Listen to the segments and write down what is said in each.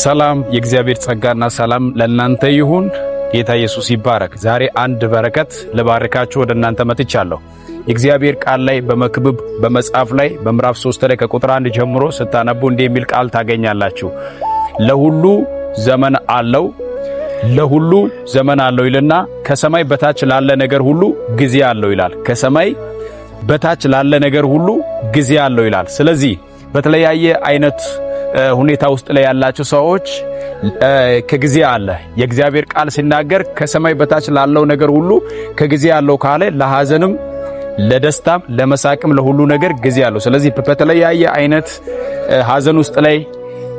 ሰላም የእግዚአብሔር ጸጋና ሰላም ለእናንተ ይሁን። ጌታ ኢየሱስ ይባረክ። ዛሬ አንድ በረከት ለባረካችሁ ወደ እናንተ መጥቻለሁ። የእግዚአብሔር ቃል ላይ በመክብብ በመጽሐፍ ላይ በምዕራፍ 3 ላይ ከቁጥር 1 ጀምሮ ስታነቡ እንዲህ የሚል ቃል ታገኛላችሁ። ለሁሉ ዘመን አለው፣ ለሁሉ ዘመን አለው ይልና ከሰማይ በታች ላለ ነገር ሁሉ ጊዜ አለው ይላል። ከሰማይ በታች ላለ ነገር ሁሉ ጊዜ አለው ይላል። ስለዚህ በተለያየ አይነት ሁኔታ ውስጥ ላይ ያላችሁ ሰዎች ከጊዜ አለ። የእግዚአብሔር ቃል ሲናገር ከሰማይ በታች ላለው ነገር ሁሉ ከጊዜ አለው ካለ ለሐዘንም ለደስታም ለመሳቅም ለሁሉ ነገር ጊዜ አለው። ስለዚህ በተለያየ አይነት ሐዘን ውስጥ ላይ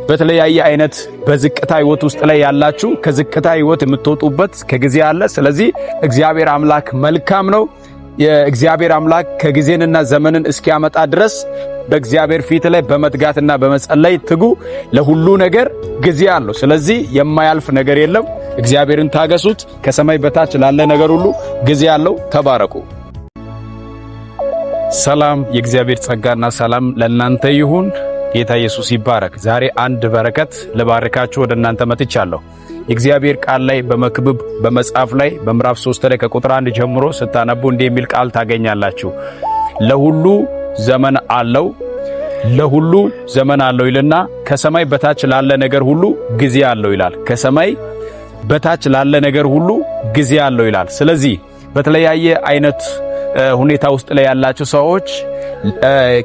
በተለያየ አይነት በዝቅታ ህይወት ውስጥ ላይ ያላችሁ ከዝቅታ ህይወት የምትወጡበት ከጊዜ አለ። ስለዚህ እግዚአብሔር አምላክ መልካም ነው። የእግዚአብሔር አምላክ ከጊዜንና ዘመንን እስኪያመጣ ድረስ በእግዚአብሔር ፊት ላይ በመትጋትና በመጸለይ ትጉ። ለሁሉ ነገር ጊዜ አለው። ስለዚህ የማያልፍ ነገር የለም። እግዚአብሔርን ታገሱት። ከሰማይ በታች ላለ ነገር ሁሉ ጊዜ አለው። ተባረኩ። ሰላም የእግዚአብሔር ጸጋና ሰላም ለእናንተ ይሁን። ጌታ ኢየሱስ ይባረክ። ዛሬ አንድ በረከት ለባረካችሁ ወደ እናንተ መጥቻለሁ። የእግዚአብሔር ቃል ላይ በመክብብ በመጽሐፍ ላይ በምዕራፍ 3 ላይ ከቁጥር 1 ጀምሮ ስታነቡ እንዲህ የሚል ቃል ታገኛላችሁ። ለሁሉ ዘመን አለው፣ ለሁሉ ዘመን አለው ይልና ከሰማይ በታች ላለ ነገር ሁሉ ጊዜ አለው ይላል። ከሰማይ በታች ላለ ነገር ሁሉ ጊዜ አለው ይላል። ስለዚህ በተለያየ አይነት ሁኔታ ውስጥ ላይ ያላችሁ ሰዎች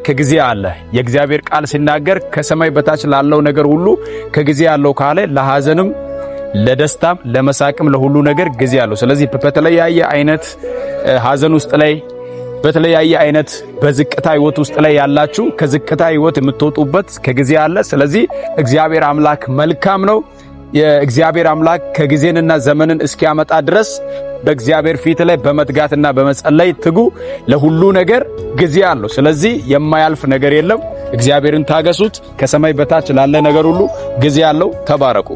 ከጊዜ አለ። የእግዚአብሔር ቃል ሲናገር ከሰማይ በታች ላለው ነገር ሁሉ ከጊዜ አለው ካለ ለሐዘንም ለደስታም ለመሳቅም ለሁሉ ነገር ጊዜ አለው። ስለዚህ በተለያየ አይነት ሐዘን ውስጥ ላይ በተለያየ አይነት በዝቅታ ህይወት ውስጥ ላይ ያላችሁ ከዝቅታ ህይወት የምትወጡበት ከጊዜ አለ። ስለዚህ እግዚአብሔር አምላክ መልካም ነው። የእግዚአብሔር አምላክ ከጊዜንና ዘመንን እስኪያመጣ ድረስ በእግዚአብሔር ፊት ላይ በመትጋትና በመጸለይ ትጉ። ለሁሉ ነገር ጊዜ አለው። ስለዚህ የማያልፍ ነገር የለም። እግዚአብሔርን ታገሱት። ከሰማይ በታች ላለ ነገር ሁሉ ጊዜ አለው። ተባረኩ።